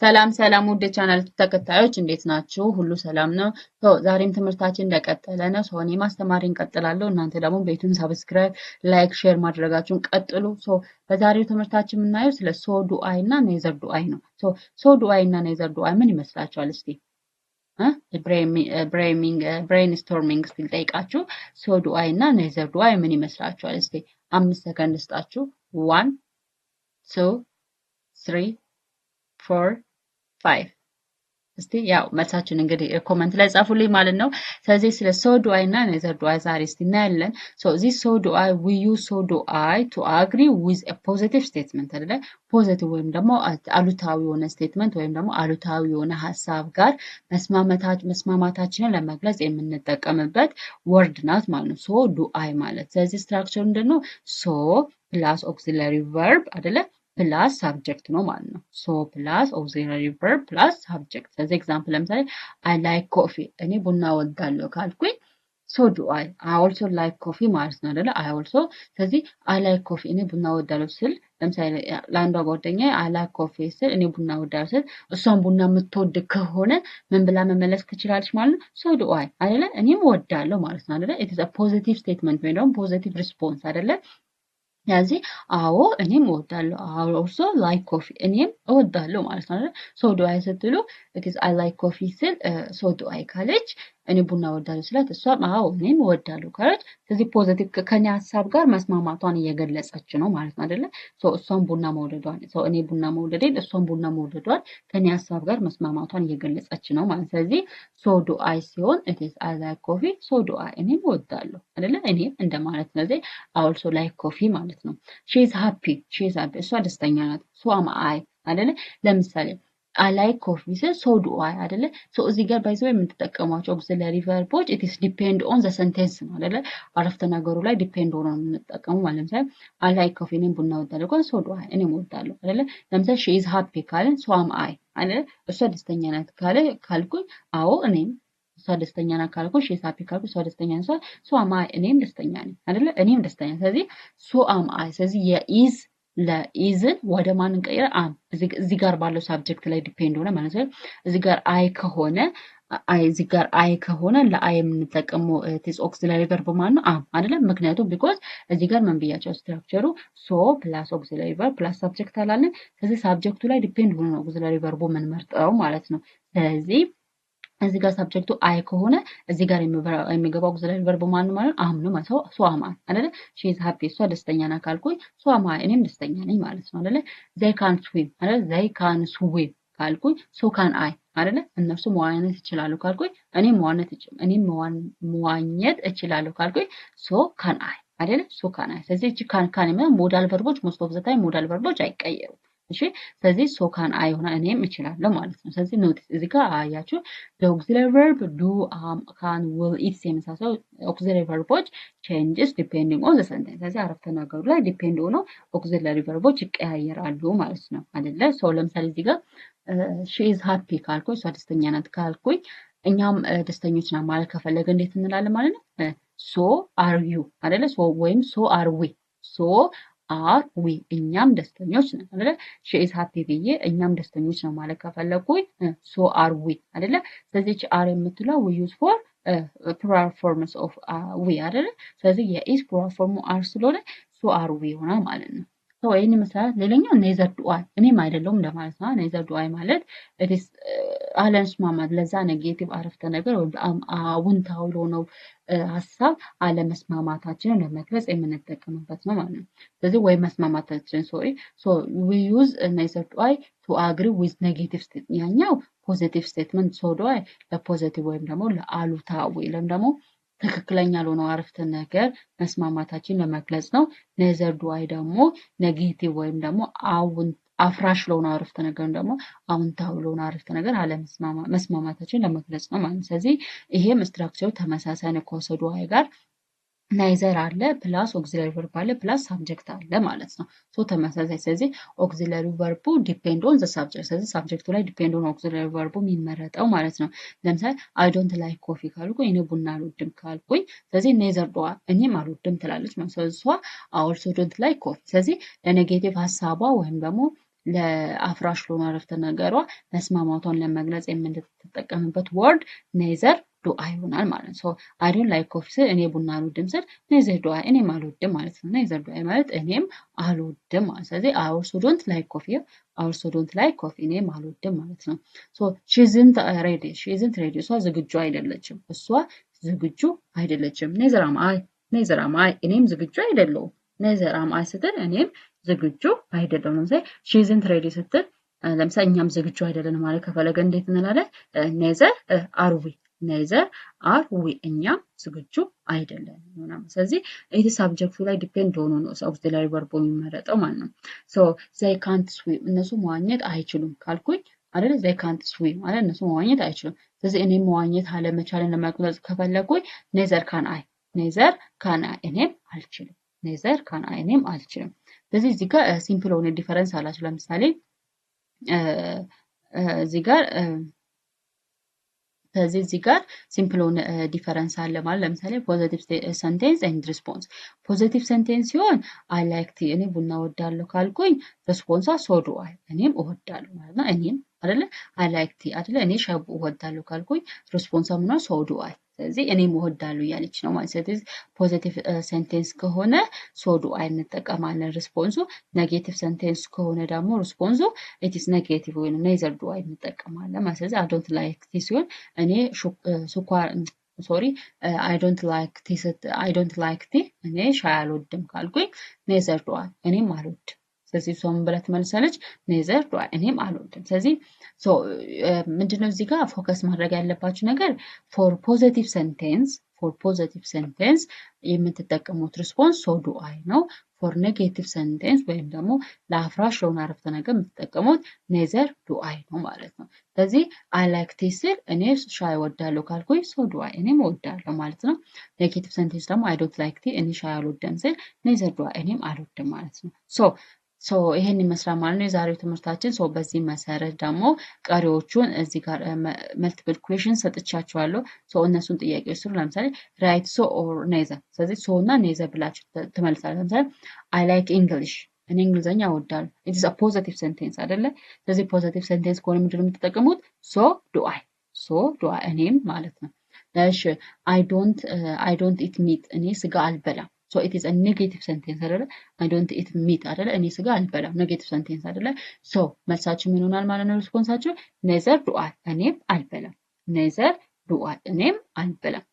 ሰላም ሰላም ውድ ቻናል ተከታዮች እንዴት ናችሁ? ሁሉ ሰላም ነው? ዛሬም ትምህርታችን እንደቀጠለ ነው። እኔ ማስተማሪ እንቀጥላለሁ። እናንተ ደግሞ ቤቱን ሰብስክራይብ፣ ላይክ፣ ሼር ማድረጋችሁን ቀጥሉ። በዛሬው ትምህርታችን የምናየው ስለ ሶ ዱአይ እና ኔዘር ዱአይ ነው። ሶ ዱአይ እና ኔዘር ዱአይ ምን ይመስላችኋል? እስቲ ብሬንስቶርሚንግ ስቲል ጠይቃችሁ ሶ ዱአይ እና ኔዘር ዱአይ ምን ይመስላችኋል? እስቲ 5 ሰከንድ ስጣችሁ። 1 2 3 4 5 እስቲ ያው መልሳችሁን እንግዲህ ኮሜንት ላይ ጻፉልኝ ማለት ነው። ስለዚህ ስለ ሶ ዱአይ እና ኔዘር ዱአይ ዛሬ እስቲ እናያለን። ዚስ ሶ ዱአይ ዊ ዩዝ ሶ ዱአይ ቱ አግሪ ዊዝ ኤ ፖዚቲቭ ስቴትመንት አይደለ? ፖዚቲቭ ወይም ደግሞ አሉታዊ የሆነ ስቴትመንት ወይም ደግሞ አሉታዊ የሆነ ሀሳብ ጋር መስማማታችንን ለመግለጽ የምንጠቀምበት ወርድ ናት ማለት ነው። ሶ ዱአይ ማለት ስለዚህ ስትራክቸሩ ምንድነው? ሶ ፕላስ ኦክሲለሪ ቨርብ አይደለ? ፕላስ ሳብጀክት ነው ማለት ነው። ሶ ፕላስ ኦክሲለሪ ቨርብ ፕላስ ሳብጀክት። ስለዚህ ኤግዛምፕል ለምሳሌ አይ ላይክ ኮፊ እኔ ቡና እወዳለሁ ካልኩኝ ሶ ዱ አይ ኦልሶ ላይክ ኮፊ ማለት ነው አይደለ? አይ ኦልሶ ስለዚህ አይ ላይክ ኮፊ እኔ ቡና እወዳለሁ ስል ለምሳሌ ለአንዷ ጓደኛዬ አይ ላይክ ኮፊ ስል እኔ ቡና እወዳለሁ ስል እሷን ቡና የምትወድ ከሆነ ምን ብላ መመለስ ትችላለች ማለት ነው? ሶ ዱ አይ አይደለ? እኔም እወዳለሁ ማለት ነው አይደለ? ኢት ኢዝ አ ፖዚቲቭ ስቴትመንት ወይ ደግሞ ፖዚቲቭ ሪስፖንስ አይደለ? ስለዚህ አዎ እኔም እወዳለሁ ኦልሶ ላይክ ኮፊ እኔም እወዳለሁ ማለት ነው አይደል? ሶ ዱ አይ ስትሉ ኢትስ አይ ላይክ ኮፊ ስል ሶ ዱ አይ ካለች እኔ ቡና እወዳለሁ ስላት እሷም አዎ እኔም እወዳለሁ ካለች ስለዚህ ፖዚቲቭ ከኔ ሀሳብ ጋር መስማማቷን እየገለጸች ነው ማለት ነው አይደለ? እሷም ቡና መውደዷን እኔ ቡና መውደዴን እሷም ቡና መውደዷን ከኔ ሀሳብ ጋር መስማማቷን እየገለጸች ነው ማለት ስለዚህ ሶ ዱ አይ ሲሆን ኢትስ አይ ላይክ ኮፊ ሶ ዱ አይ እኔም እወዳለሁ አይደለ? እኔም እንደማለት ስለዚህ አልሶ ላይክ ኮፊ ማለት ነው። ሺ ኢዝ ሃፒ እሷ ደስተኛ ናት። ሶ አም አይ አይደለ? ለምሳሌ አይ ላይክ ኮፊ ስል ሶ ዱ አይ አይደለ? እዚህ ጋር ባይዘው የምንጠቀማቸው ኦክሲለሪ ቨርቦች ኢት ኢዝ ዲፔንድ ኦን ዘ ሰንቴንስ ነው አይደለ? አረፍተ ነገሩ ላይ ዲፔንድ ሆኖ ነው የምንጠቀመው ማለት ለምሳሌ አይ ላይክ ኮፊ እኔም ቡና እወዳለሁ ካልን ሶ ዱ አይ እኔም እወዳለሁ አይደለ? ለምሳሌ ሺ ኢዝ ሃፒ ካልን ሶ አም አይ አይደለ? እሷ ደስተኛ ናት ካልኩኝ አዎ እኔም እሷ ደስተኛ ናት ካልኩኝ ሺ ኢዝ ሃፒ ካልኩኝ እሷ ደስተኛ ናት ሶ አም አይ እኔም ደስተኛ ነኝ አይደለ? እኔም ደስተኛ ስለዚህ ሶ አም አይ ስለዚህ የኢዝ ለኢዝን ወደ ማን እንቀይረ አም እዚህ ጋር ባለው ሳብጀክት ላይ ዲፔንድ ሆነ ማለት ነው። እዚህ ጋር አይ ከሆነ እዚህ ጋር አይ ከሆነ ለአይ የምንጠቀመው ቲስ ኦክሲለሪ ቨርብ ማለት ነው አም አይደለም። ምክንያቱም ቢኮዝ እዚህ ጋር ምን ብያቸው ስትራክቸሩ ሶ ፕላስ ኦክሲለሪ ቨርብ ፕላስ ሳብጀክት አላለን። ስለዚህ ሳብጀክቱ ላይ ዲፔንድ ሆኖ ነው ኦክሲለሪ ቨርቡ የምንመርጠው ማለት ነው። ስለዚህ እዚህ ጋር ሳብጀክቱ አይ ከሆነ እዚህ ጋር የሚገባው ኦክሲለሪ ቨርብ ማን ማለት አም ነው ማለት ነው። ሶ አም አይ አይደለ? ሺ ኢዝ ሃፒ እሷ ደስተኛ ናት ካልኩኝ ሶ አም አይ እኔም ደስተኛ ነኝ ማለት ነው አይደለ? ዘይ ካን ስዊም አይደለ? ዘይ ካን ስዊም ካልኩኝ ሶ ካን አይ አይደለ? እነርሱ መዋኘት ይችላሉ ካልኩኝ እኔም መዋኘት እችላለሁ ካልኩኝ ሶ ካን አይ አይደለ? ሶ ካን አይ ስለዚህ እቺ ካን ሞዳል ቨርቦች ሞስት ኦፍ ዘ ታይም ሞዳል ቨርቦች አይቀየሩም። እሺ ስለዚህ ሶ ካን አይ ሆነ እኔም እችላለሁ ማለት ነው። ስለዚህ ኖቲስ እዚህ ጋር አያችሁ ኦክሲለሪ ቨርብ ዱ አም ካን ዊል ኢትስ የመሳሰሉ ኦክሲለሪ ቨርቦች ቼንጅስ ዲፔንዲንግ ኦን ዘ ሰንቴንስ። ስለዚህ አረፍተ ነገሩ ላይ ዲፔንድ ሆነው ኦክሲለሪ ቨርቦች ይቀያየራሉ ማለት ነው አይደለ? ሶ ለምሳሌ እዚህ ጋር ሺ ኢዝ ሃፒ ካልኩኝ እሷ ደስተኛ ናት ካልኩኝ እኛም ደስተኞች ናት ማለት ከፈለገ እንዴት እንላለን ማለት ነው? ሶ አር ዩ አይደለ? ሶ ወይም ሶ አር ዊ ሶ አር ዊ እኛም ደስተኞች ነን አይደለ? ሺ ኢዝ ሃፒ ብዬ እኛም ደስተኞች ነው ማለት ከፈለኩኝ ሶ አር ዊ አይደለ? ስለዚህ አር የምትለው ዊ ዩዝ ፎር ፕሉራል ፎርምስ ኦፍ ዊ አይደለ? ስለዚህ የኢዝ ፕሉራል ፎርሙ አር ስለሆነ ሶ አር ዊ ይሆናል ማለት ነው። ይህን ይመስላል። ሌላኛው ኔዘር ዱአይ እኔም አይደለሁም እንደማለት ነው። ኔዘር ዱአይ ማለት ኢትስ አለመስማማት ለዛ ኔጌቲቭ አረፍተ ነገር ወይም አዎንታዊ ለሆነው ሀሳብ አለመስማማታችንን ለመግለጽ የምንጠቀምበት ነው ማለት ነው። ስለዚህ ወይ መስማማታችን ዊ ዩዝ ኔዘር ዱአይ ቱ አግሪ ዊዝ ኔጌቲቭ ስቴትመንት ያኛው ፖዚቲቭ ስቴትመንት ሶ ዱአይ ለፖዚቲቭ ወይም ደግሞ ለአሉታዊ ወይም ደግሞ ትክክለኛ ለሆነው አረፍተ ነገር መስማማታችን ለመግለጽ ነው። ኔዘር ዱአይ ደግሞ ኔጌቲቭ ወይም ደግሞ አፍራሽ ለሆነው አረፍተ ነገር ደግሞ አዎንታዊ ለሆነው አረፍተ ነገር መስማማታችን ለመግለጽ ነው ማለት ነው። ስለዚህ ይሄም ስትራክቸሩ ተመሳሳይ ነው ከሶ ዱአይ ጋር ናይዘር አለ ፕላስ ኦክሲለሪ ቨርብ አለ ፕላስ ሳብጀክት አለ ማለት ነው። ተመሳሳይ ስለዚህ ኦክሲለሪ ቨርቡ ዲፔንድ ኦን ዘ ሳብጀክት ስለዚህ ሳብጀክቱ ላይ ዲፔንድ ኦን ኦክሲለሪ ቨርቡ የሚመረጠው ማለት ነው። ለምሳሌ አይ ዶንት ላይክ ኮፊ ካልኩኝ እኔ ቡና አልወድም ካልኩኝ ስለዚህ ኔዘር ዱአይ እኔም አልወድም ትላለች ማለት ነው። እሷ አልሶ ዶንት ላይክ ኮፊ ስለዚህ ለኔጌቲቭ ሀሳቧ ወይም ደግሞ ለአፍራሽ ለሆነ አረፍተ ነገሯ መስማማቷን ለመግለጽ የምንጠቀምበት ወርድ ኔዘር ዱ አይ ይሆናል ማለት ነው። አይ ዶንት ላይክ ኮፊ ስል እኔ ቡና አልወድም ስል ኔዘር ዱ አይ እኔም አልወድም ማለት ነው። ኔዘር ዱ አይ ማለት እኔም አልወድም ማለት ስለዚህ አይ ኦልሶ ዶንት ላይክ ኮፊ አይ ኦልሶ ዶንት ላይክ ኮፊ እኔም አልወድም ማለት ነው። ሺ ኢዝንት ሬዲ እሷ ዝግጁ አይደለችም። እሷ ዝግጁ አይደለችም። ኔዘር አም አይ እኔም ዝግጁ አይደለሁም። ኔዘር አም አይ ስትል እኔም ዝግጁ አይደለሁም። ለምሳሌ ሺ ኢዝንት ሬዲ ስትል ለምሳሌ እኛም ዝግጁ አይደለንም ማለት ከፈለገ እንዴት እንላለን? ኔዘር አር ዊ ኔዘር አር ዊ እኛም ዝግጁ አይደለንም ምናምን። ስለዚህ ይህ ሳብጀክቱ ላይ ዲፔንድ ሆኖ ነው አውክሲላሪ ቨርቡ የሚመረጠው ማለት ነው። ሶ ዘይ ካንት ስዊም እነሱ መዋኘት አይችሉም ካልኩኝ አይደል? ዘይ ካንት ስዊም ማለት እነሱ መዋኘት አይችሉም። ስለዚህ እኔም መዋኘት አለመቻልን ለመግለጽ ከፈለኩኝ ኔዘር ካን አይ እኔም አልችልም። ኔዘር ካን አይ እኔም አልችልም። ስለዚህ እዚህ ጋር ሲምፕል ሆነ ዲፈረንስ አላቸው። ለምሳሌ እዚህ ጋር ስለዚህ እዚህ ጋር ሲምፕል ሆነ ዲፈረንስ አለ ማለት ለምሳሌ ፖዚቲቭ ሰንቴንስ ኤንድ ሪስፖንስ ፖዚቲቭ ሰንቴንስ ሲሆን አይ ላይክ ቲ እኔ ቡና እወዳለሁ ካልኩኝ ሪስፖንሷ ሶ ዱ አይ እኔም እወዳለሁ ማለት ነው። እኔም አይደለ አይ ላይክ ቲ አይደለ እኔ ሻይ እወዳለሁ ካልኩኝ ሪስፖንሷ ምን ነው? ሶ ዱ አይ ስለዚህ እኔም እወዳለሁ እያለች ነው ማለት ስለዚህ ፖዚቲቭ ሴንቴንስ ከሆነ ሶ ዱ አይ እንጠቀማለን ሪስፖንሱ ኔጌቲቭ ሴንቴንስ ከሆነ ደግሞ ሪስፖንሱ ኢትስ ኔጌቲቭ ወይ ኔዘር ዱ አይ እንጠቀማለን ማለት ስለዚህ አይ ዶንት ላይክ ቲ ሲሆን እኔ ስኳር ሶሪ አይ ዶንት ላይክ ቲ እኔ ሻይ አልወድም ካልኩኝ ኔዘር ዱ አይ እኔም አልወድም። ስለዚህ እሷ ምን ብላ ትመልሳለች? ኔዘር ዱ አይ እኔም አልወድም። ስለዚህ ምንድነው እዚህ ጋር ፎከስ ማድረግ ያለባችሁ ነገር ፎር ፖዚቲቭ ሴንቴንስ የምትጠቀሙት ሪስፖንስ ሶ ዱ አይ ነው። ፎር ኔጌቲቭ ሴንቴንስ ወይም ደግሞ ለአፍራሽ ለሆነ አረፍተ ነገር የምትጠቀሙት ኔዘር ዱ አይ ነው ማለት ነው። ስለዚህ አይ ላይክ ቲ ስል እኔ ሻይ እወዳለሁ ካልኩኝ ሶ ዱ አይ እኔም እወዳለሁ ማለት ነው። ኔጌቲቭ ሴንቴንስ ደግሞ አይ ዶንት ላይክ ቲ እኔ ሻይ አልወድም ስል ኔዘር ዱ አይ እኔም አልወድም ማለት ነው። ይሄን ይመስላል ማለት ነው የዛሬው ትምህርታችን። በዚህ መሰረት ደግሞ ቀሪዎቹን እዚህ ጋር መልቲፕል ኩዌሽን ሰጥቻችኋለሁ። እነሱን ጥያቄዎች ስሩ። ለምሳሌ ራይት ሶ ኦር ኔዘር። ስለዚህ ሶ እና ኔዘር ብላችሁ ትመልሳላችሁ። ለምሳሌ አይ ላይክ እንግሊሽ እኔ እንግሊዝኛ እወዳለሁ። ኢትስ አ ፖዚቲቭ ሴንቴንስ አይደለ? ስለዚህ ፖዚቲቭ ሴንቴንስ ከሆነ ምንድነው የምትጠቀሙት? ሶ ዱ አይ እኔም ማለት ነው። እሺ አይ ዶንት ኢት ሚት እኔ ስጋ አልበላም። it is a negative sentence አይደለ? I don't eat meat አይደለ? እኔ ስጋ አልበላም ኔጌቲቭ ሰንቴንስ አይደለ? መልሳችሁ ምን ይሆናል ማለት ነው? ሪስፖንሳችሁ ኔዘር ዱ አይ እኔም አልበላም። ኔዘር ዱ አይ እኔም አልበላም።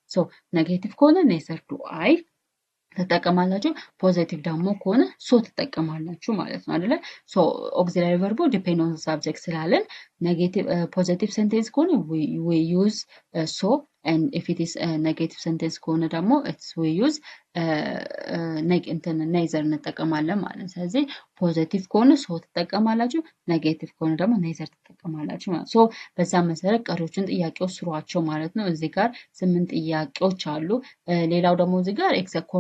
ኔጌቲቭ ከሆነ ኔዘር ዱ አይ ትጠቀማላችሁ። ፖዚቲቭ ደግሞ ከሆነ ሶ ትጠቀማላችሁ ማለት ነው አይደለ? ኦክሲላሪ ቨርቡ ዲፔንድ ኦን ሳብጀክት ስላለን ኔጌቲቭ ፖዚቲቭ ሴንቴንስ ከሆነ we use so and if it is a negative sentence ከሆነ ደግሞ we use ኔዘር እንጠቀማለን ማለት ነው። ስለዚህ ፖዚቲቭ ከሆነ ሶ ትጠቀማላችሁ፣ ኔጌቲቭ ከሆነ ደግሞ ኔዘር ትጠቀማላችሁ ማለት ነው። በዛ መሰረት ቀሪዎችን ጥያቄዎች ስሯቸው ማለት ነው። እዚህ ጋር 8 ጥያቄዎች አሉ። ሌላው ደግሞ እዚህ ጋር ኤግዛክት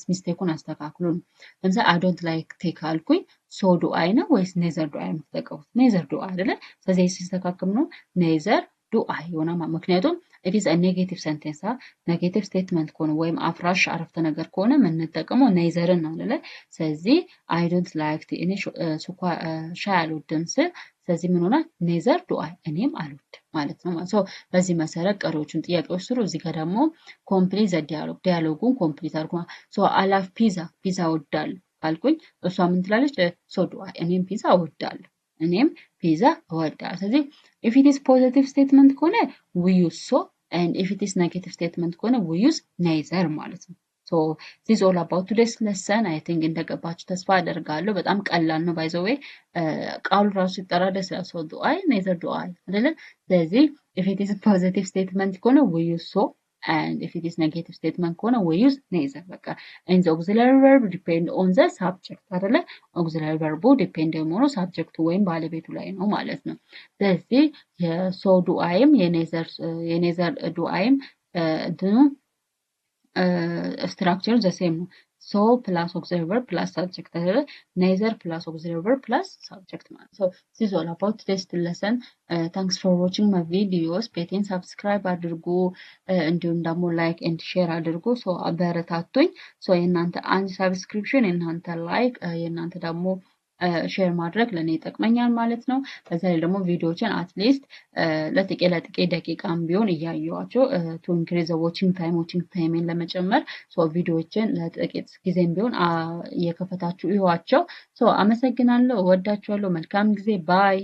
ሚስቴኩን አስተካክሉ ነው። ለምሳሌ አይ ዶንት ላይክ ቴክ አልኩኝ ሶ ዱ አይ ነው ወይስ ኔዘር ዱ አይ የምትጠቀሙት? ኔዘር ዱ አይ አይደለ? ስለዚህ ሲስተካከል ነው ኔዘር ዱ አይ ይሆናል። ምክንያቱም it is a negative sentence ኔጌቲቭ ስቴትመንት ከሆነ ወይም አፍራሽ አረፍተ ነገር ከሆነ የምንጠቀመው ኔዘርን ነው አይደለ? ስለዚህ አይ ዶንት ላይክ ቲ እኔ ሻይ አልወድም ስል ስለዚህ ምን ሆናል? ኔዘር ዱ አይ እኔም አልወድም ማለት ነው። በዚህ መሰረት ቀሪዎቹን ጥያቄዎች ስሩ። እዚህ ጋር ደግሞ ኮምፕሊት ዘ ዲያሎጉን ኮምፕሊት አድርጉ። አይ ላቭ ፒዛ እወዳለሁ ካልኩኝ እሷ ምን ትላለች? ሶ ዱ አይ እኔም ፒዛ እወዳለሁ እኔም ፒዛ እወዳለሁ። ስለዚህ if it is positive statement ከሆነ we use so and if it is negative statement ከሆነ we use neither ማለት ነው። this is all about today's lesson. I think እንደገባችሁ ተስፋ አደርጋለሁ። በጣም ቀላል ነው። by the way ቃሉ ራሱ ሲጠራ ደስ ይላል። so do I neither do I አይደለ? ስለዚህ if it is a positive statement ከሆነ we use so and if it is negative statement ከሆነ we use neither በቃ and the auxiliary verb depend on the subject አይደለ? auxiliary verb depend የሚሆነው ሳብጀክቱ ወይም ባለቤቱ ላይ ነው ማለት ነው። ስለዚህ የሶ ዱ አይም የኔዘር ዱ አይም እንትኑ ስትራክቸር ዘ ሴም ነው። ሶ ፕላስ auxiliary verb ፕላስ ሳብጀክት አይደለ? ኔዘር ፕላስ auxiliary verb ፕላስ ሳብጀክት ማለት ነው። this is all about today's lesson. Thanks for watching my videos. ፔቴን ሰብስክራይብ አድርጉ፣ እንዲሁም ደግሞ ላይክ ኤንድ ሼር አድርጉ። አበረታቱኝ። የእናንተ አንድ ሰብስክሪፕሽን፣ የእናንተ ላይክ፣ የእናንተ ደግሞ ሼር ማድረግ ለኔ ይጠቅመኛል ማለት ነው። በዛ ላይ ደግሞ ቪዲዮዎችን አትሊስት ለጥቂት ደቂቃም ቢሆን እያየኋቸው ቱ ኢንክሪዝ ዋቺንግ ታይሜን ለመጨመር ቪዲዮዎችን ለጥቂት ጊዜም ቢሆን እየከፈታችሁ ይዋቸው። አመሰግናለሁ። እወዳችኋለሁ። መልካም ጊዜ። ባይ